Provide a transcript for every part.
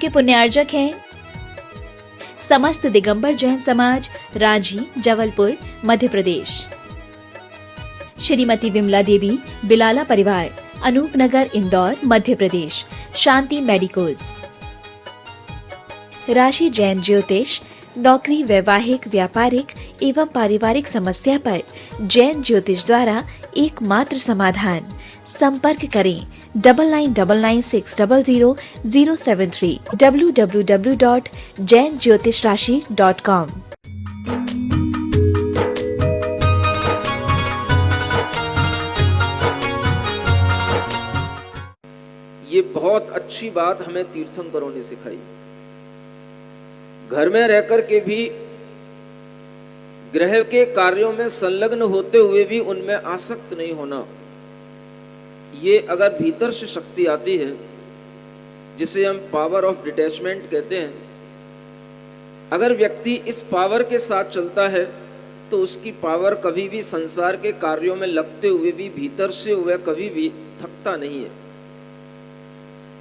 के पुण्यार्जक हैं समस्त दिगंबर जैन समाज, रांझी, जबलपुर, मध्य प्रदेश। श्रीमती विमला देवी, बिलाला परिवार, अनूपनगर, इंदौर, मध्य प्रदेश, शांति मेडिकोज। राशि जैन ज्योतिष, नौकरी, वैवाहिक, व्यापारिक एवं पारिवारिक समस्या पर जैन ज्योतिष द्वारा एकमात्र समाधान। संपर्क करें 9999600073 www.jainjyotishrashi.com। ये बहुत अच्छी बात हमें तीर्थंकरों ने सिखाई। घर में रहकर के भी ग्रह के कार्यों में संलग्न होते हुए भी उनमें आसक्त नहीं होना। ये अगर भीतर से शक्ति आती है, जिसे हम पावर ऑफ डिटैचमेंट कहते हैं, अगर व्यक्ति इस पावर के साथ चलता है तो उसकी पावर कभी भी संसार के कार्यों में लगते हुए भी भीतर से वह कभी भी थकता नहीं है।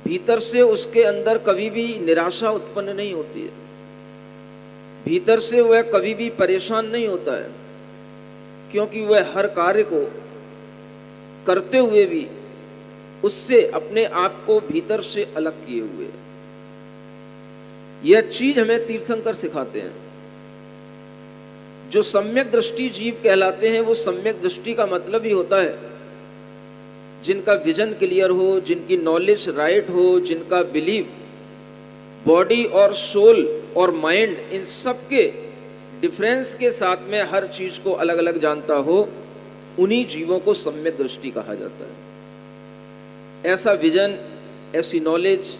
भीतर से उसके अंदर कभी भी निराशा उत्पन्न नहीं होती है। भीतर से वह कभी भी परेशान नहीं होता है, क्योंकि वह हर कार्य को करते हुए भी उससे अपने आप को भीतर से अलग किए हुए। यह चीज हमें तीर्थंकर सिखाते हैं। जो सम्यक दृष्टि जीव कहलाते हैं, वो सम्यक दृष्टि का मतलब ही होता है जिनका विजन क्लियर हो, जिनकी नॉलेज राइट हो, जिनका बिलीव बॉडी और सोल और माइंड इन सब के डिफरेंस के साथ में हर चीज को अलग अलग जानता हो, उन्हीं जीवों को सम्यक दृष्टि कहा जाता है। ऐसा विजन, ऐसी नॉलेज,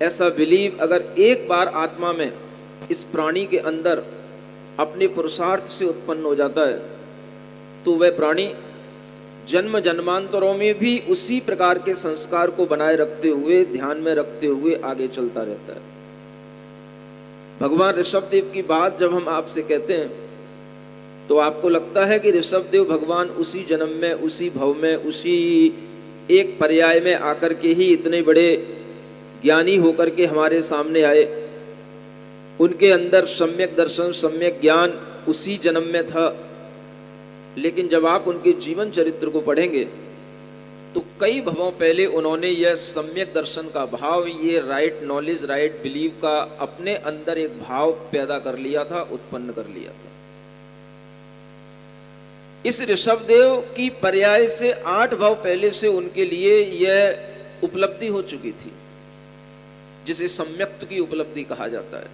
ऐसा बिलीव अगर एक बार आत्मा में, इस प्राणी के अंदर अपने पुरुषार्थ से उत्पन्न हो जाता है, तो वह प्राणी जन्म जन्मांतरों में भी उसी प्रकार के संस्कार को बनाए रखते हुए, ध्यान में रखते हुए आगे चलता रहता है। भगवान ऋषभदेव की बात जब हम आपसे कहते हैं तो आपको लगता है कि ऋषभदेव भगवान उसी जन्म में, उसी भव में, उसी एक पर्याय में आकर के ही इतने बड़े ज्ञानी होकर के हमारे सामने आए। उनके अंदर सम्यक दर्शन, सम्यक ज्ञान उसी जन्म में था। लेकिन जब आप उनके जीवन चरित्र को पढ़ेंगे तो कई भवों पहले उन्होंने यह सम्यक दर्शन का भाव, ये राइट नॉलेज, राइट बिलीव का अपने अंदर एक भाव पैदा कर लिया था, उत्पन्न कर लिया था। इस ऋषभदेव की पर्याय से 8 भव पहले से उनके लिए यह उपलब्धि हो चुकी थी, जिसे सम्यक्त की उपलब्धि कहा जाता है।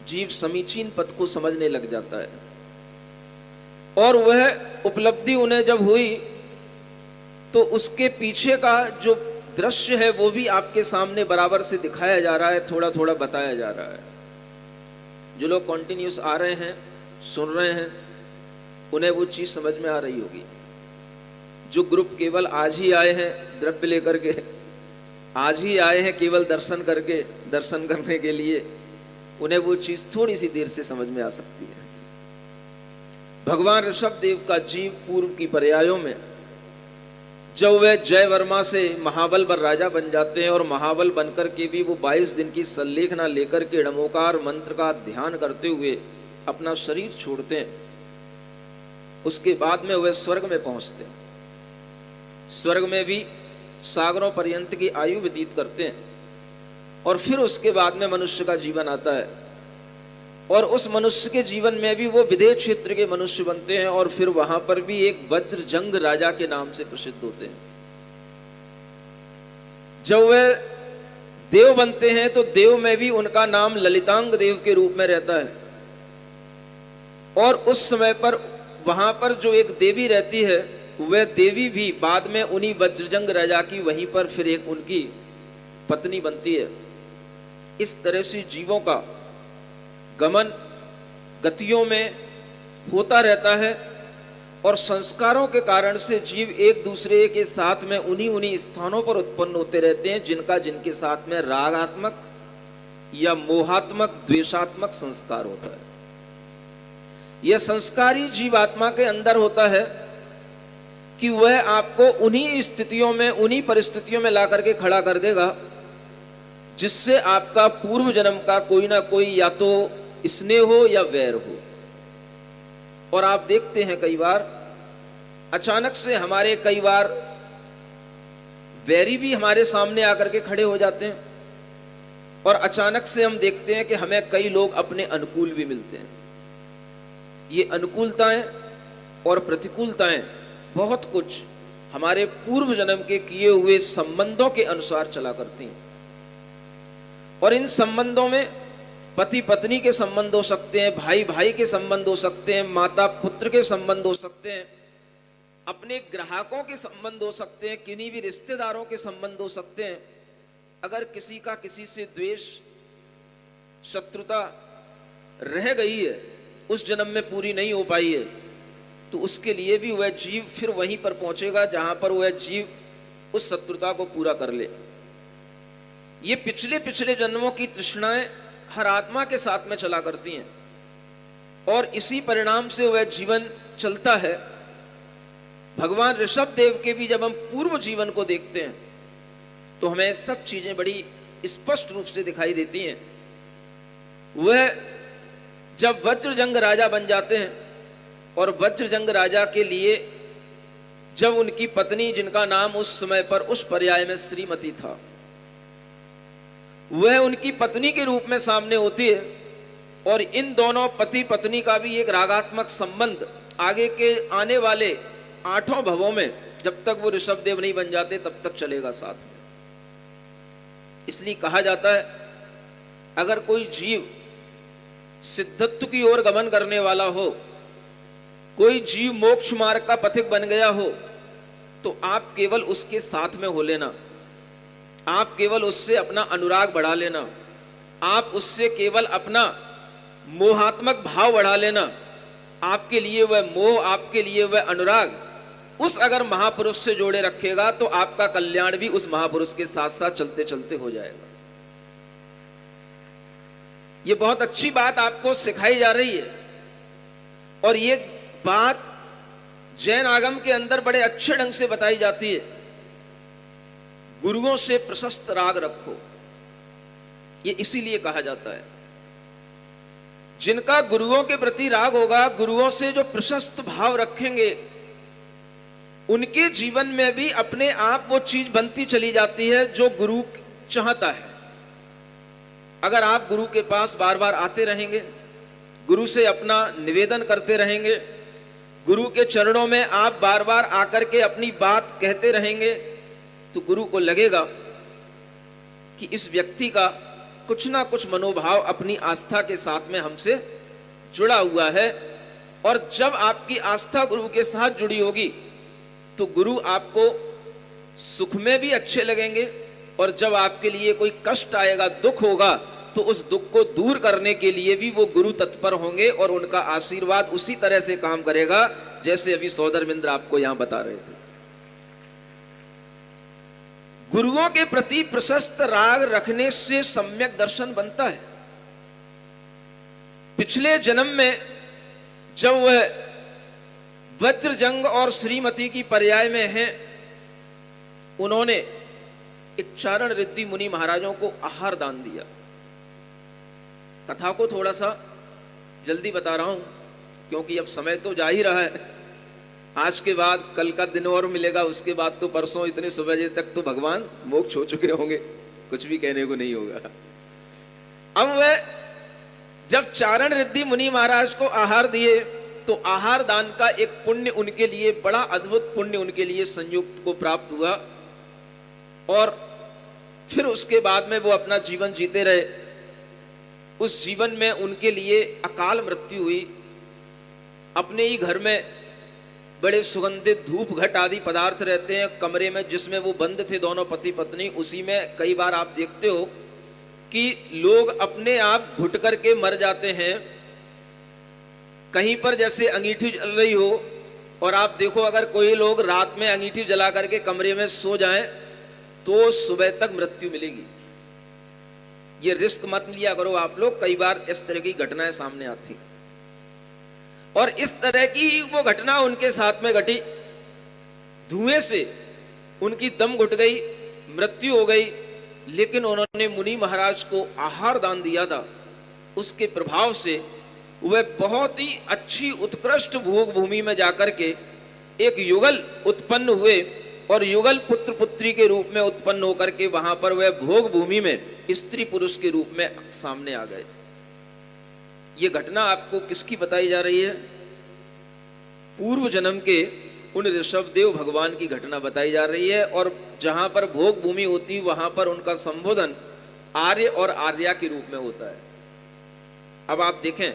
जीव समीचीन पथ को समझने लग जाता है, और वह उपलब्धि उन्हें जब हुई तो उसके पीछे का जो दृश्य है वो भी आपके सामने बराबर से दिखाया जा रहा है, थोड़ा थोड़ा बताया जा रहा है। जो लोग कॉन्टिन्यूस आ रहे हैं, सुन रहे हैं, उन्हें वो चीज समझ में आ रही होगी। जो ग्रुप केवल आज ही आए हैं द्रव्य लेकर के, आज ही आए हैं केवल दर्शन करके, दर्शन करने के लिए, उन्हें वो चीज थोड़ी सी देर से समझ में आ सकती है। भगवान ऋषभदेव का जीव पूर्व की पर्यायों में जब वे जयवर्मा से महाबल पर राजा बन जाते हैं, और महाबल बनकर के भी वो 22 दिन की सल्लेखना लेकर के णमोकार मंत्र का ध्यान करते हुए अपना शरीर छोड़ते हैं, उसके बाद में वे स्वर्ग में पहुंचते हैं। स्वर्ग में भी सागरों पर्यंत की आयु व्यतीत करते हैं, और फिर उसके बाद में मनुष्य का जीवन आता है, और उस मनुष्य के जीवन में भी वो विदेह क्षेत्र के मनुष्य बनते हैं, और फिर वहां पर भी एक वज्रजंग राजा के नाम से प्रसिद्ध होते हैं। जब वे देव बनते हैं तो देव में भी उनका नाम ललितांग देव के रूप में रहता है, और उस समय पर वहां पर जो एक देवी रहती है, वह देवी भी बाद में उन्हीं वज्रजंग राजा की वहीं पर फिर एक उनकी पत्नी बनती है। इस तरह से जीवों का गमन गतियों में होता रहता है, और संस्कारों के कारण से जीव एक दूसरे के साथ में उन्हीं स्थानों पर उत्पन्न होते रहते हैं जिनका जिनके साथ में रागात्मक या मोहात्मक, द्वेषात्मक संस्कार होता है। यह संस्कारी जीवात्मा के अंदर होता है कि वह आपको उन्हीं स्थितियों में, उन्हीं परिस्थितियों में ला करके खड़ा कर देगा जिससे आपका पूर्व जन्म का कोई ना कोई या तो स्नेह हो या वैर हो। और आप देखते हैं कई बार अचानक से हमारे कई बार वैरी भी हमारे सामने आकर के खड़े हो जाते हैं, और अचानक से हम देखते हैं कि हमें कई लोग अपने अनुकूल भी मिलते हैं। ये अनुकूलताएं और प्रतिकूलताएं बहुत कुछ हमारे पूर्व जन्म के किए हुए संबंधों के अनुसार चला करती हैं। और इन संबंधों में पति पत्नी के संबंध हो सकते हैं, भाई भाई के संबंध हो सकते हैं, माता पुत्र के संबंध हो सकते हैं, अपने ग्राहकों के संबंध हो सकते हैं, किन्हीं भी रिश्तेदारों के संबंध हो सकते हैं। अगर किसी का किसी से द्वेष शत्रुता रह गई है, उस जन्म में पूरी नहीं हो पाई है, तो उसके लिए भी वह जीव फिर वहीं पर पहुंचेगा जहां पर वह जीव उस शत्रुता को पूरा कर ले। ये पिछले पिछले जन्मों की तृष्णाएं हर आत्मा के साथ में चला करती हैं, और इसी परिणाम से वह जीवन चलता है। भगवान ऋषभ देव के भी जब हम पूर्व जीवन को देखते हैं तो हमें सब चीजें बड़ी स्पष्ट रूप से दिखाई देती हैं। वह जब वज्रजंग राजा बन जाते हैं, और वज्रजंग राजा के लिए जब उनकी पत्नी, जिनका नाम उस समय पर उस पर्याय में श्रीमती था, वह उनकी पत्नी के रूप में सामने होती है, और इन दोनों पति पत्नी का भी एक रागात्मक संबंध आगे के आने वाले 8 भवों में, जब तक वो ऋषभ देव नहीं बन जाते तब तक चलेगा साथ में। इसलिए कहा जाता है अगर कोई जीव सिद्धत्व की ओर गमन करने वाला हो, कोई जीव मोक्ष मार्ग का पथिक बन गया हो, तो आप केवल उसके साथ में हो लेना, आप केवल उससे अपना अनुराग बढ़ा लेना, आप उससे केवल अपना मोहात्मक भाव बढ़ा लेना। आपके लिए वह मोह, आपके लिए वह अनुराग उस अगर महापुरुष से जोड़े रखेगा तो आपका कल्याण भी उस महापुरुष के साथ साथ चलते चलते हो जाएगा। ये बहुत अच्छी बात आपको सिखाई जा रही है, और ये बात जैन आगम के अंदर बड़े अच्छे ढंग से बताई जाती है। गुरुओं से प्रशस्त राग रखो, ये इसीलिए कहा जाता है। जिनका गुरुओं के प्रति राग होगा, गुरुओं से जो प्रशस्त भाव रखेंगे, उनके जीवन में भी अपने आप वो चीज बनती चली जाती है जो गुरु चाहता है। अगर आप गुरु के पास बार बार आते रहेंगे, गुरु से अपना निवेदन करते रहेंगे, गुरु के चरणों में आप बार बार आकर के अपनी बात कहते रहेंगे, तो गुरु को लगेगा कि इस व्यक्ति का कुछ ना कुछ मनोभाव अपनी आस्था के साथ में हमसे जुड़ा हुआ है। और जब आपकी आस्था गुरु के साथ जुड़ी होगी तो गुरु आपको सुख में भी अच्छे लगेंगे, और जब आपके लिए कोई कष्ट आएगा, दुख होगा, तो उस दुख को दूर करने के लिए भी वो गुरु तत्पर होंगे, और उनका आशीर्वाद उसी तरह से काम करेगा जैसे अभी सौधर्मेंद्र आपको यहां बता रहे थे। गुरुओं के प्रति प्रशस्त राग रखने से सम्यक दर्शन बनता है। पिछले जन्म में जब वह वज्रजंग और श्रीमती की पर्याय में हैं, उन्होंने एक चारण रिद्धि मुनि महाराजों को आहार दान दिया। कथा को थोड़ा सा जल्दी बता रहा हूं क्योंकि अब समय तो जा ही रहा है। आज के बाद कल का दिन और मिलेगा, उसके बाद तो परसों इतने सुबह बजे तक तो भगवान मोक्ष हो चुके होंगे, कुछ भी कहने को नहीं होगा। अब वह जब चारण रिद्धि मुनि महाराज को आहार दिए तो आहार दान का एक पुण्य उनके लिए, बड़ा अद्भुत पुण्य उनके लिए संयुक्त को प्राप्त हुआ, और फिर उसके बाद में वो अपना जीवन जीते रहे। उस जीवन में उनके लिए अकाल मृत्यु हुई। अपने ही घर में बड़े सुगंधित धूप घट आदि पदार्थ रहते हैं कमरे में, जिसमें वो बंद थे दोनों पति पत्नी, उसी में कई बार आप देखते हो कि लोग अपने आप घुट करके मर जाते हैं। कहीं पर जैसे अंगीठी जल रही हो, और आप देखो अगर कोई लोग रात में अंगीठी जला करके कमरे में सो जाएं तो सुबह तक मृत्यु मिलेगी। ये रिस्क मत लिया करो आप लोग, कई बार इस तरह की घटनाएं सामने आती। और इस तरह की वो घटना उनके साथ में घटी। धुएं से उनकी दम घुट गई, मृत्यु हो गई, लेकिन उन्होंने मुनि महाराज को आहार दान दिया था, उसके प्रभाव से वह बहुत ही अच्छी उत्कृष्ट भोग भूमि में जाकर के एक युगल उत्पन्न हुए और युगल पुत्र पुत्री के रूप में उत्पन्न होकर के वहां पर वह भोग भूमि में स्त्री पुरुष के रूप में सामने आ गए। ये घटना आपको किसकी बताई जा रही है? पूर्व जन्म के उन ऋषभदेव भगवान की घटना बताई जा रही है। और जहां पर भोग भूमि होती वहां पर उनका संबोधन आर्य और आर्या के रूप में होता है। अब आप देखें,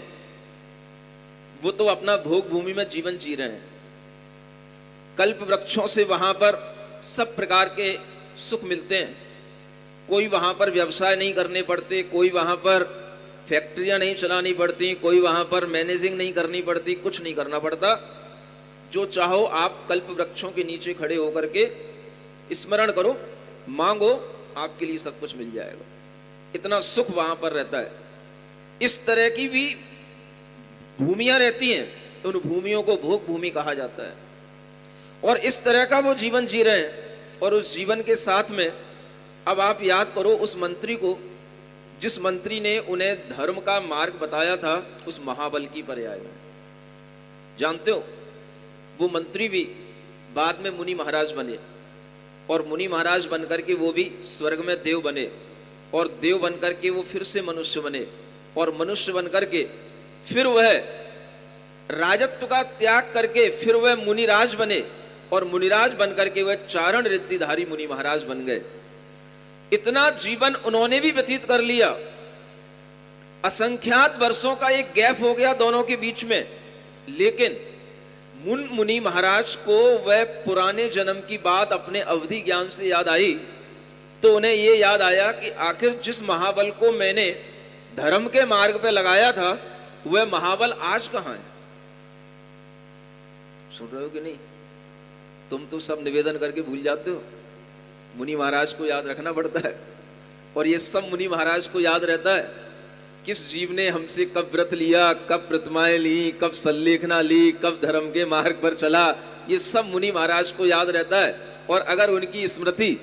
वो तो अपना भोग भूमि में जीवन जी रहे हैं, कल्प वृक्षों से वहां पर सब प्रकार के सुख मिलते हैं, कोई वहां पर व्यवसाय नहीं करने पड़ते, कोई वहां पर फैक्ट्रियां नहीं चलानी पड़ती, कोई वहां पर मैनेजिंग नहीं करनी पड़ती, कुछ नहीं करना पड़ता। जो चाहो आप कल्प वृक्षों के नीचे खड़े होकर के स्मरण करो, मांगो, आपके लिए सब कुछ मिल जाएगा। इतना सुख वहां पर रहता है। इस तरह की भी भूमियां रहती हैं, उन भूमियों को भोग भूमि कहा जाता है। और इस तरह का वो जीवन जी रहे हैं। और उस जीवन के साथ में अब आप याद करो उस मंत्री को, जिस मंत्री ने उन्हें धर्म का मार्ग बताया था, उस महाबल की पर्याय में। जानते हो, वो मंत्री भी बाद में मुनि महाराज बने, और मुनि महाराज बनकर के वो भी स्वर्ग में देव बने, और देव बनकर के वो फिर से मनुष्य बने, और मनुष्य बनकर के फिर वह राजत्व का त्याग करके फिर वह मुनिराज बने, और मुनिराज बनकर के वह चारण रिद्धिधारी मुनि महाराज बन गए। इतना जीवन उन्होंने भी व्यतीत कर लिया, असंख्यात वर्षों का एक गैप हो गया दोनों के बीच में। लेकिन मुनि महाराज को वह पुराने जन्म की बात अपने अवधि ज्ञान से याद आई, तो उन्हें यह याद आया कि आखिर जिस महाबल को मैंने धर्म के मार्ग पे लगाया था, वह महाबल आज कहां है? सुन रहे हो कि नहीं? तुम तो सब निवेदन करके भूल जाते हो, मुनि महाराज को याद रखना पड़ता है। और ये सब मुनि महाराज को याद रहता है, किस जीव ने हमसे कब व्रत लिया, कब प्रतिमाएं ली, कब सल्लेखना ली, कब धर्म के मार्ग पर चला, ये सब मुनि महाराज को याद रहता है। और अगर उनकी स्मृति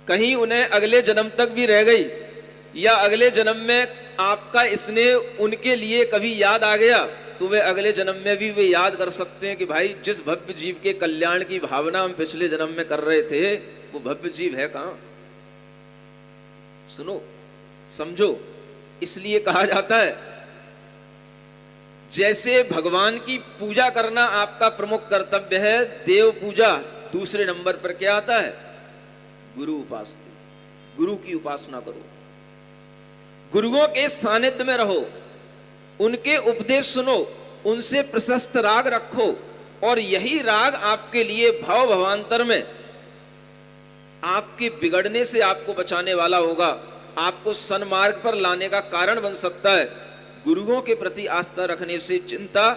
कहीं उन्हें अगले जन्म तक भी रह गई, या अगले जन्म में आपका स्नेह उनके लिए कभी याद आ गया, तो वे अगले जन्म में भी वे याद कर सकते हैं कि भाई जिस भव्य जीव के कल्याण की भावना हम पिछले जन्म में कर रहे थे, वो भव्य जीव है कहां? सुनो, समझो। इसलिए कहा जाता है, जैसे भगवान की पूजा करना आपका प्रमुख कर्तव्य है, देव पूजा दूसरे नंबर पर क्या आता है? गुरु उपासना। गुरु की उपासना करो, गुरुओं के सानिध्य में रहो, उनके उपदेश सुनो, उनसे प्रशस्त राग रखो, और यही राग आपके लिए भव भवांतर में आपके बिगड़ने से आपको बचाने वाला होगा, आपको सन्मार्ग पर लाने का कारण बन सकता है। गुरुओं के प्रति आस्था रखने से चिंता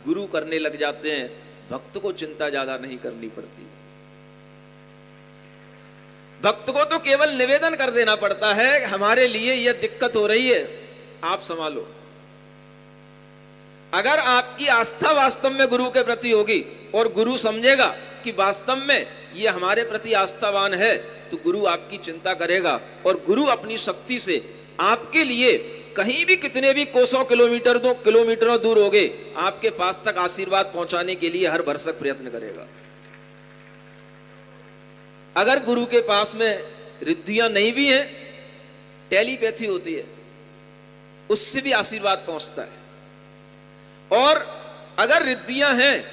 गुरु करने लग जाते हैं, भक्त को चिंता ज्यादा नहीं करनी पड़ती। भक्त को तो केवल निवेदन कर देना पड़ता है, हमारे लिए यह दिक्कत हो रही है, आप संभालो। अगर आपकी आस्था वास्तव में गुरु के प्रति होगी और गुरु समझेगा कि वास्तव में ये हमारे प्रति आस्थावान है, तो गुरु आपकी चिंता करेगा, और गुरु अपनी शक्ति से आपके लिए कहीं भी कितने भी कोसों किलोमीटरों दूर होगे, आपके पास तक आशीर्वाद पहुंचाने के लिए हर भरसक प्रयत्न करेगा। अगर गुरु के पास में रिद्धियां नहीं भी हैं, टेलीपैथी होती है, उससे भी आशीर्वाद पहुंचता है। और अगर रिद्धियां हैं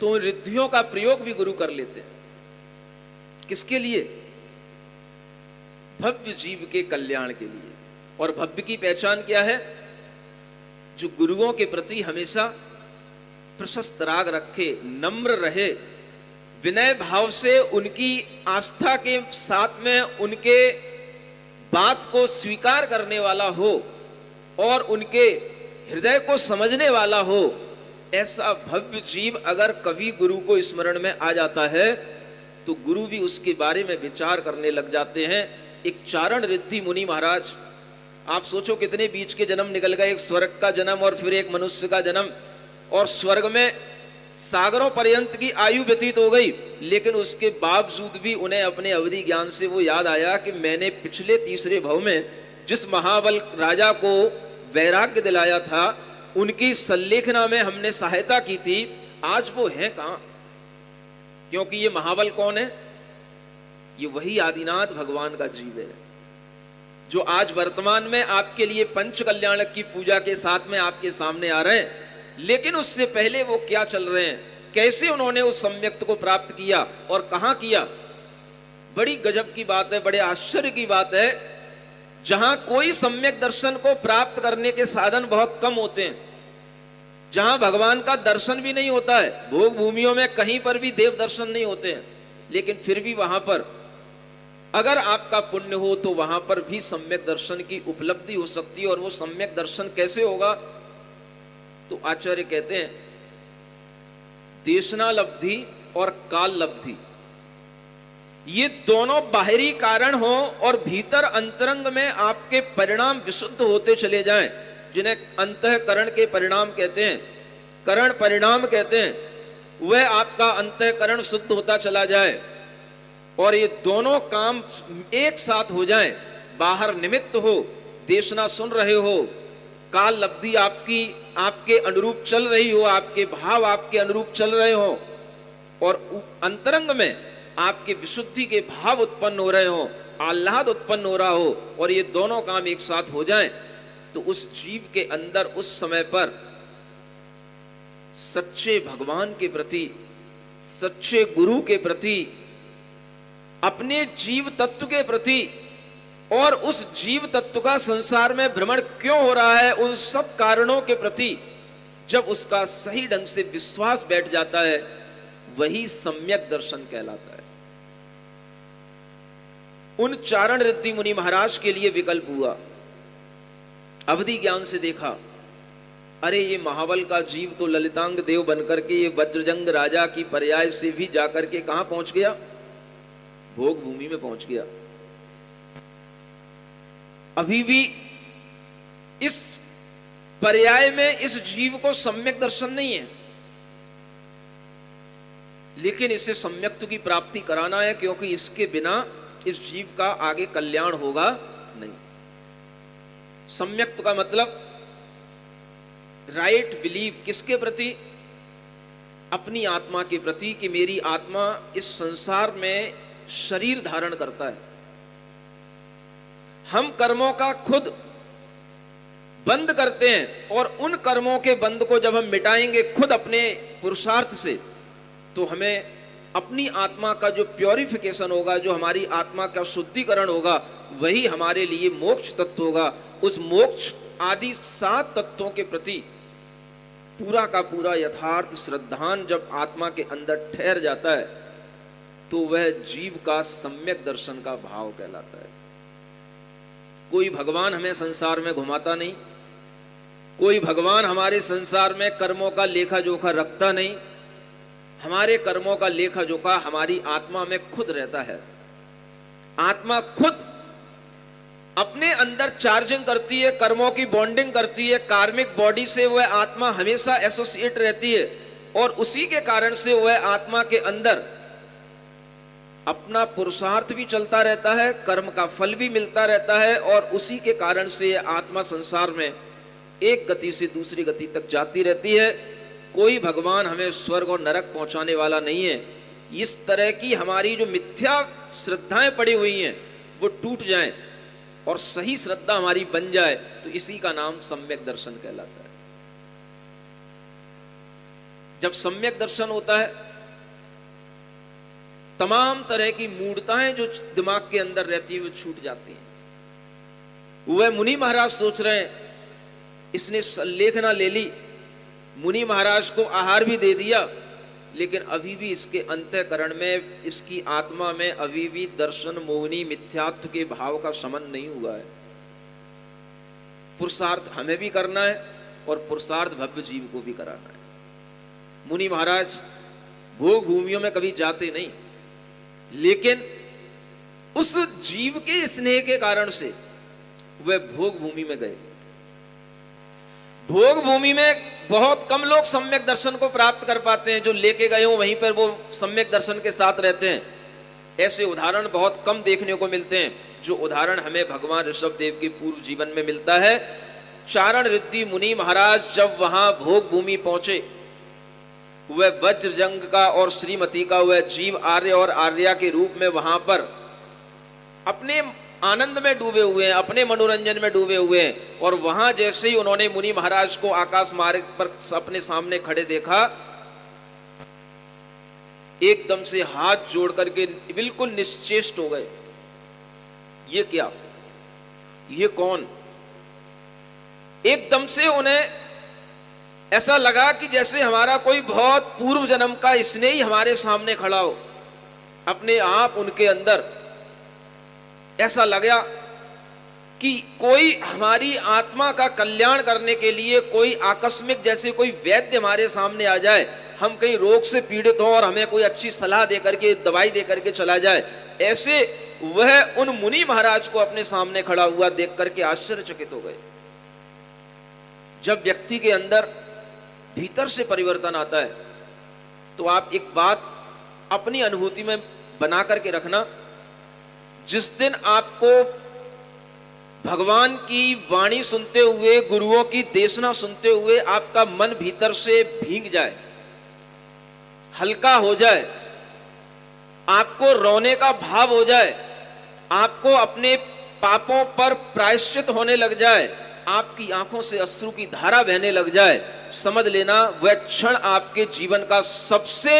तो उन रिद्धियों का प्रयोग भी गुरु कर लेते हैं। किसके लिए? भव्य जीव के कल्याण के लिए। और भव्य की पहचान क्या है? जो गुरुओं के प्रति हमेशा प्रशस्त राग रखे, नम्र रहे, विनय भाव से उनकी आस्था के साथ में उनके बात को स्वीकार करने वाला हो और उनके हृदय को समझने वाला हो। ऐसा भव्य जीव अगर कभी गुरु को स्मरण में आ जाता है, तो गुरु भी उसके बारे में विचार करने लग जाते हैं। एक चारण रिद्धि मुनि महाराज, आप सोचो कितने बीच के जन्म निकल गए, एक स्वर्ग का जन्म और फिर एक मनुष्य का जन्म, और स्वर्ग में सागरों पर्यंत की आयु व्यतीत हो गई, लेकिन उसके बावजूद भी उन्हें अपने अवधि ज्ञान से वो याद आया कि मैंने पिछले तीसरे भव में जिस महाबल राजा को वैराग्य दिलाया था, उनकी संलेखना में हमने सहायता की थी, आज वो है कहां? क्योंकि ये महाबल कौन है? ये वही आदिनाथ भगवान का जीव है, जो आज वर्तमान में आपके लिए पंच कल्याणक की पूजा के साथ में आपके सामने आ रहे हैं। लेकिन उससे पहले वो क्या चल रहे हैं, कैसे उन्होंने उस सम्यक्त को प्राप्त किया और कहां किया? बड़ी गजब की बात है, बड़े आश्चर्य की बात है। जहां कोई सम्यक दर्शन को प्राप्त करने के साधन बहुत कम होते हैं, जहां भगवान का दर्शन भी नहीं होता है, भोग भूमियों में कहीं पर भी देव दर्शन नहीं होते हैं, लेकिन फिर भी वहां पर अगर आपका पुण्य हो तो वहां पर भी सम्यक दर्शन की उपलब्धि हो सकती है। और वो सम्यक दर्शन कैसे होगा? तो आचार्य कहते हैं देशना लब्धि और काल लब्धि, ये दोनों बाहरी कारण हो और भीतर अंतरंग में आपके परिणाम विशुद्ध होते चले जाएं, जिन्हें अंतःकरण के परिणाम कहते हैं, करण परिणाम कहते हैं, वह आपका अंतःकरण शुद्ध होता चला जाए और ये दोनों काम एक साथ हो जाएं, बाहर निमित्त हो, देशना सुन रहे हो, काल लब्धि आपके अनुरूप चल रही हो, आपके भाव आपके अनुरूप चल रहे हो और अंतरंग में आपके विशुद्धि के भाव उत्पन्न हो रहे हो, आह्लाद उत्पन्न हो रहा हो, और ये दोनों काम एक साथ हो जाएं, तो उस जीव के अंदर उस समय पर सच्चे भगवान के प्रति, सच्चे गुरु के प्रति, अपने जीव तत्व के प्रति और उस जीव तत्व का संसार में भ्रमण क्यों हो रहा है, उन सब कारणों के प्रति जब उसका सही ढंग से विश्वास बैठ जाता है, वही सम्यक दर्शन कहलाता है। उन चारण ऋद्धि मुनि महाराज के लिए विकल्प हुआ। अवधि ज्ञान से देखा, अरे ये महाबल का जीव तो ललितांग देव बनकर के ये वज्रजंग राजा की पर्याय से भी जाकर के कहां पहुंच गया? भोग भूमि में पहुंच गया। अभी भी इस पर्याय में इस जीव को सम्यक दर्शन नहीं है, लेकिन इसे सम्यक्त्व की प्राप्ति कराना है, क्योंकि इसके बिना इस जीव का आगे कल्याण होगा नहीं। सम्यक्त्व का मतलब राइट बिलीव किसके प्रति? अपनी आत्मा के प्रति, कि मेरी आत्मा इस संसार में शरीर धारण करता है। हम कर्मों का खुद बंद करते हैं और उन कर्मों के बंद को जब हम मिटाएंगे खुद अपने पुरुषार्थ से, तो हमें अपनी आत्मा का जो प्योरिफिकेशन होगा, जो हमारी आत्मा का शुद्धिकरण होगा, वही हमारे लिए मोक्ष तत्व होगा। उस मोक्ष आदि 7 तत्वों के प्रति पूरा का पूरा यथार्थ श्रद्धान जब आत्मा के अंदर ठहर जाता है, तो वह जीव का सम्यक दर्शन का भाव कहलाता है। कोई भगवान हमें संसार में घुमाता नहीं, कोई भगवान हमारे संसार में कर्मों का लेखा जोखा रखता नहीं। हमारे कर्मों का लेखा जोखा हमारी आत्मा में खुद रहता है। आत्मा खुद अपने अंदर चार्जिंग करती है, कर्मों की बॉन्डिंग करती है, कार्मिक बॉडी से वह आत्मा हमेशा एसोसिएट रहती है, और उसी के कारण से वह आत्मा के अंदर अपना पुरुषार्थ भी चलता रहता है, कर्म का फल भी मिलता रहता है, और उसी के कारण से आत्मा संसार में एक गति से दूसरी गति तक जाती रहती है। कोई भगवान हमें स्वर्ग और नरक पहुंचाने वाला नहीं है। इस तरह की हमारी जो मिथ्या श्रद्धाएं पड़ी हुई हैं वो टूट जाएं और सही श्रद्धा हमारी बन जाए, तो इसी का नाम सम्यक दर्शन कहलाता है। जब सम्यक दर्शन होता है, तमाम तरह की मूढ़ताएं जो दिमाग के अंदर रहती है वो छूट जाती हैं। वह मुनि महाराज सोच रहे हैं, इसने संलेखना ले ली, मुनि महाराज को आहार भी दे दिया, लेकिन अभी भी इसके अंतःकरण में, इसकी आत्मा में अभी भी दर्शन मोहिनी मिथ्यात्व के भाव का शमन नहीं हुआ है। पुरुषार्थ हमें भी करना है और पुरुषार्थ भव्य जीव को भी कराना है। मुनि महाराज भोग भूमियों में कभी जाते नहीं, लेकिन उस जीव के स्नेह के कारण से वह भोग भूमि में गए। भोग भूमि में बहुत कम लोग सम्यक दर्शन को प्राप्त कर पाते हैं। जो लेके गए हो वहीं पर वो सम्यक दर्शन के साथ रहते हैं। ऐसे उदाहरण बहुत कम देखने को मिलते हैं। जो उदाहरण हमें भगवान ऋषभ देव के पूर्व जीवन में मिलता है, चारण रिद्धि मुनि महाराज जब वहां भोग भूमि पहुंचे, वह वज्रजंग का और श्रीमती का वह जीव आर्य और आर्या के रूप में वहां पर अपने आनंद में डूबे हुए हैं, अपने मनोरंजन में डूबे हुए हैं। और वहां जैसे ही उन्होंने मुनि महाराज को आकाश मार्ग पर अपने सामने खड़े देखा, एकदम से हाथ जोड़ करके बिल्कुल निश्चेष्ट हो गए। ये क्या, ये कौन? एकदम से उन्हें ऐसा लगा कि जैसे हमारा कोई बहुत पूर्व जन्म का स्नेही हमारे सामने खड़ा हो। अपने आप उनके अंदर ऐसा लगा कि कोई हमारी आत्मा का कल्याण करने के लिए कोई आकस्मिक जैसे कोई वैद्य हमारे सामने आ जाए, हम कहीं रोग से पीड़ित हों और हमें कोई अच्छी सलाह दे करके, दवाई दे करके चला जाए। ऐसे वह उन मुनि महाराज को अपने सामने खड़ा हुआ देख करके आश्चर्यचकित हो गए। जब व्यक्ति के अंदर भीतर से परिवर्तन आता है तो आप एक बात अपनी अनुभूति में बना करके रखना, जिस दिन आपको भगवान की वाणी सुनते हुए, गुरुओं की देशना सुनते हुए आपका मन भीतर से भीग जाए, हल्का हो जाए, आपको रोने का भाव हो जाए, आपको अपने पापों पर प्रायश्चित होने लग जाए, आपकी आंखों से अश्रु की धारा बहने लग जाए, समझ लेना वह क्षण आपके जीवन का सबसे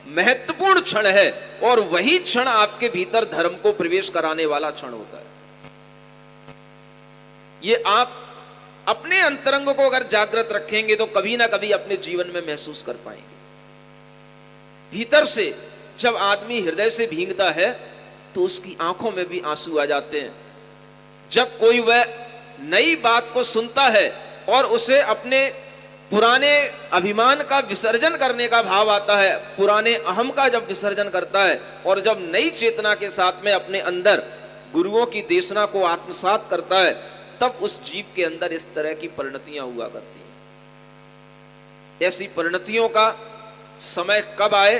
महत्वपूर्ण क्षण है। और वही क्षण आपके भीतर धर्म को प्रवेश कराने वाला क्षण होता है। ये आप अपने अंतरंग को अगर जागृत रखेंगे तो कभी ना कभी अपने जीवन में महसूस कर पाएंगे। भीतर से जब आदमी हृदय से भीगता है तो उसकी आंखों में भी आंसू आ जाते हैं। जब कोई वह नई बात को सुनता है और उसे अपने पुराने अभिमान का विसर्जन करने का भाव आता है, पुराने अहम का जब विसर्जन करता है और जब नई चेतना के साथ में अपने अंदर गुरुओं की देशना को आत्मसात करता है, तब उस जीव के अंदर इस तरह की परिणतियां हुआ करती हैं। ऐसी परिणतियों का समय कब आए,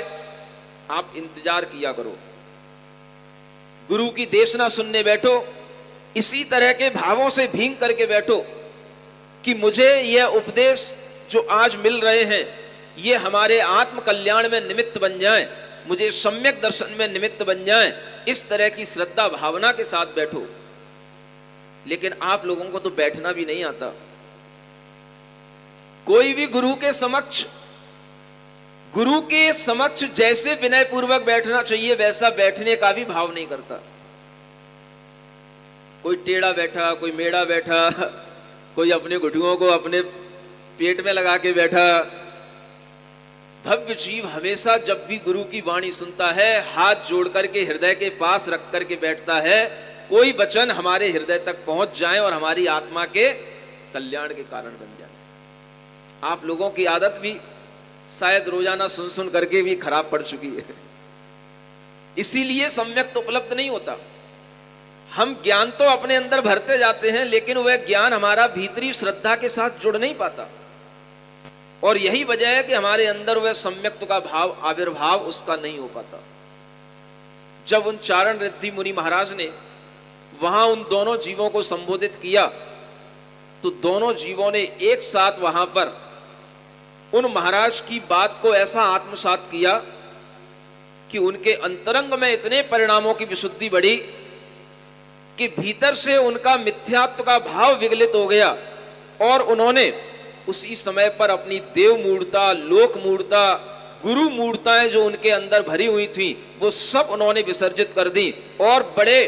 आप इंतजार किया करो। गुरु की देशना सुनने बैठो, इसी तरह के भावों से भींग करके बैठो कि मुझे यह उपदेश जो आज मिल रहे हैं ये हमारे आत्म कल्याण में निमित्त बन जाएं, मुझे सम्यक दर्शन में निमित्त बन जाएं। इस तरह की श्रद्धा भावना के साथ बैठो। लेकिन आप लोगों को तो बैठना भी नहीं आता। कोई भी गुरु के समक्ष जैसे विनय पूर्वक बैठना चाहिए वैसा बैठने का भी भाव नहीं करता। कोई टेढ़ा बैठा, कोई मेढ़ा बैठा, कोई अपने घुटुओं को अपने पेट में लगा के बैठा। भव्य जीव हमेशा जब भी गुरु की वाणी सुनता है हाथ जोड़ करके हृदय के पास रख करके बैठता है, कोई वचन हमारे हृदय तक पहुंच जाए और हमारी आत्मा के कल्याण के कारण बन जाए। आप लोगों की आदत भी शायद रोजाना सुन सुन करके भी खराब पड़ चुकी है, इसीलिए सम्यक तो उपलब्ध नहीं होता। हम ज्ञान तो अपने अंदर भरते जाते हैं लेकिन वह ज्ञान हमारा भीतरी श्रद्धा के साथ जुड़ नहीं पाता। और यही वजह है कि हमारे अंदर वह सम्यक्त का भाव, आविर्भाव उसका नहीं हो पाता। जब उन चारण रिद्धि मुनि महाराज ने वहां उन दोनों जीवों को संबोधित किया तो दोनों जीवों ने एक साथ वहां पर उन महाराज की बात को ऐसा आत्मसात किया कि उनके अंतरंग में इतने परिणामों की विशुद्धि बढ़ी कि भीतर से उनका मिथ्यात्व का भाव विगलित हो गया और उन्होंने उसी समय पर अपनी देव मूर्ता, लोक मूर्ता, गुरु मूर्ताएं जो उनके अंदर भरी हुई थी वो सब उन्होंने विसर्जित कर दी और बड़े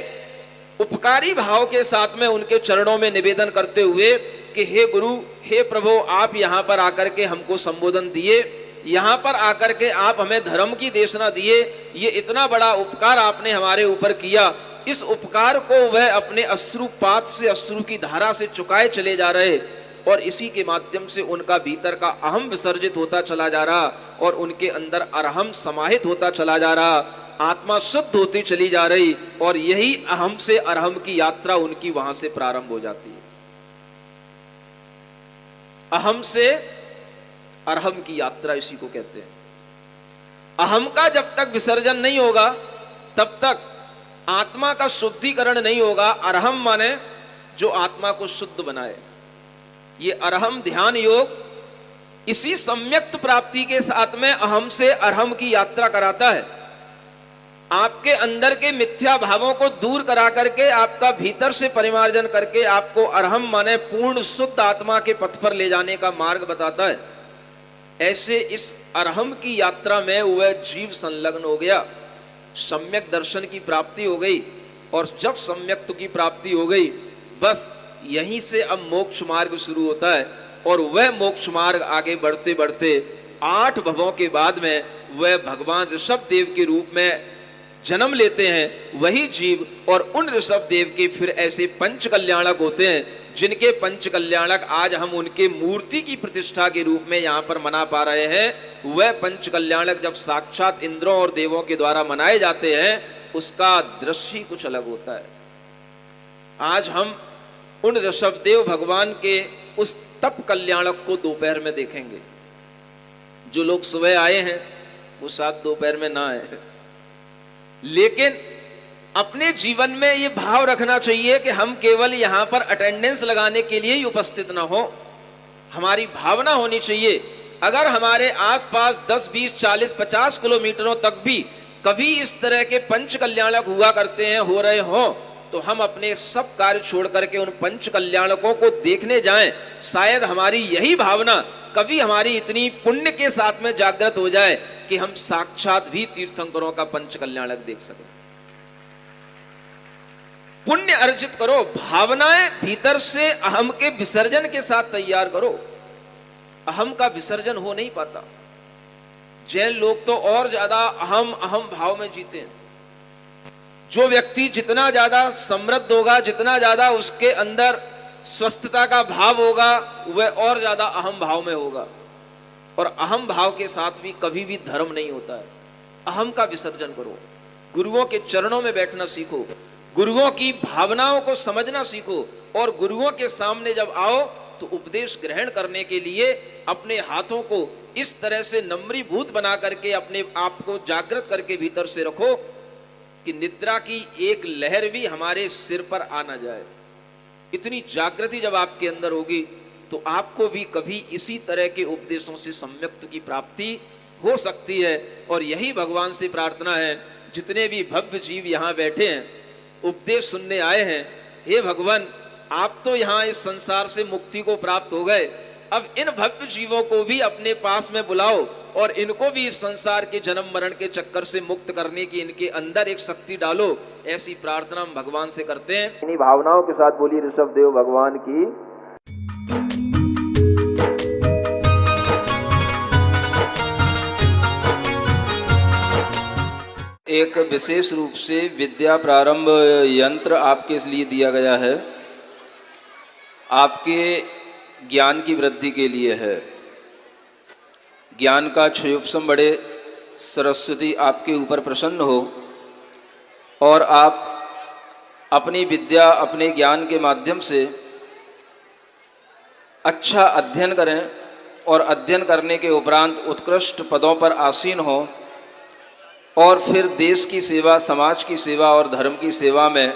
उपकारी भाव के साथ में उनके चरणों में निवेदन करते हुए कि हे गुरु, हे प्रभु, आप यहाँ पर आकर के हमको संबोधन दिए, यहाँ पर आकर के आप हमें धर्म की देशना दिए, ये इतना बड़ा उपकार आपने हमारे ऊपर किया। इस उपकार को वह अपने अश्रुपात से, अश्रु की धारा से चुकाए चले जा रहे और इसी के माध्यम से उनका भीतर का अहम विसर्जित होता चला जा रहा और उनके अंदर अरहम समाहित होता चला जा रहा, आत्मा शुद्ध होती चली जा रही और यही अहम से अरहम की यात्रा उनकी वहां से प्रारंभ हो जाती है। अहम से अरहम की यात्रा इसी को कहते हैं। अहम का जब तक विसर्जन नहीं होगा तब तक आत्मा का शुद्धिकरण नहीं होगा। अरहम माने जो आत्मा को शुद्ध बनाए। ये अरहम ध्यान योग इसी सम्यक्त प्राप्ति के साथ में अहम से अरहम की यात्रा कराता है। आपके अंदर के मिथ्या भावों को दूर करा करके आपका भीतर से परिमार्जन करके आपको अरहम माने पूर्ण शुद्ध आत्मा के पथ पर ले जाने का मार्ग बताता है। ऐसे इस अरहम की यात्रा में वह जीव संलग्न हो गया, सम्यक दर्शन की प्राप्ति हो गई। और जब सम्यक्त की प्राप्ति हो गई बस यहीं से अब मोक्ष मार्ग शुरू होता है। और वह मोक्ष मार्ग आगे बढ़ते बढ़ते 8 भवों के बाद में वह भगवान ऋषभ देव के रूप में जन्म लेते हैं वही जीव। और उन ऋषभ देव के फिर ऐसे पंच कल्याणक होते हैं जिनके पंच कल्याणक आज हम उनके मूर्ति की प्रतिष्ठा के रूप में यहाँ पर मना पा रहे हैं। वह पंच कल्याणक जब साक्षात इंद्रों और देवों के द्वारा मनाए जाते हैं उसका दृश्य ही कुछ अलग होता है। आज हम उन ऋषभ देव भगवान के उस तप कल्याणक को दोपहर में देखेंगे। जो लोग सुबह आए हैं वो शायद दोपहर में ना आए, लेकिन अपने जीवन में ये भाव रखना चाहिए कि हम केवल यहां पर अटेंडेंस लगाने के लिए ही उपस्थित ना हो। हमारी भावना होनी चाहिए अगर हमारे आसपास 10, 20, 40, 50 किलोमीटरों तक भी कभी इस तरह के पंच कल्याणक हुआ करते हैं, हो रहे हों, तो हम अपने सब कार्य छोड़ करके उन पंच कल्याणकों को देखने जाएं। शायद हमारी यही भावना कभी हमारी इतनी पुण्य के साथ में जागृत हो जाए कि हम साक्षात भी तीर्थंकरों का पंच कल्याणक देख सकें। पुण्य अर्जित करो, भावनाएं भीतर से अहम के विसर्जन के साथ तैयार करो। अहम का विसर्जन हो नहीं पाता। जैन लोग तो और ज्यादा अहम अहम भाव में जीते हैं। जो व्यक्ति जितना ज्यादा समृद्ध होगा, जितना ज्यादा उसके अंदर स्वस्थता का भाव होगा, वह और ज्यादा अहम भाव में होगा। और अहम भाव के साथ भी कभी भी धर्म नहीं होता है। अहम का विसर्जन करो, गुरुओं के चरणों में बैठना सीखो, गुरुओं की भावनाओं को समझना सीखो। और गुरुओं के सामने जब आओ तो उपदेश ग्रहण करने के लिए अपने हाथों को इस तरह से नम्रीभूत बना करके अपने आप को जागृत करके भीतर से रखो कि निद्रा की एक लहर भी हमारे सिर पर आ ना जाए। इतनी जागृति जब आपके अंदर होगी तो आपको भी कभी इसी तरह के उपदेशों से सम्यक्त की प्राप्ति हो सकती है। और यही भगवान से प्रार्थना है, जितने भी भव्य जीव यहाँ बैठे हैं, उपदेश सुनने आए हैं, हे भगवान आप तो यहाँ इस संसार से मुक्ति को प्राप्त हो गए, अब इन भव्य जीवों को भी अपने पास में बुलाओ और इनको भी इस संसार के जन्म मरण के चक्कर से मुक्त करने की इनके अंदर एक शक्ति डालो। ऐसी प्रार्थना हम भगवान से करते हैं। इन्हीं भावनाओं के साथ बोलिए ऋषभ देव भगवान की। एक विशेष रूप से विद्या प्रारंभ यंत्र आपके लिए दिया गया है, आपके ज्ञान की वृद्धि के लिए है। ज्ञान का क्षयोपशम बढ़े, सरस्वती आपके ऊपर प्रसन्न हो और आप अपनी विद्या अपने ज्ञान के माध्यम से अच्छा अध्ययन करें और अध्ययन करने के उपरांत उत्कृष्ट पदों पर आसीन हो और फिर देश की सेवा, समाज की सेवा और धर्म की सेवा में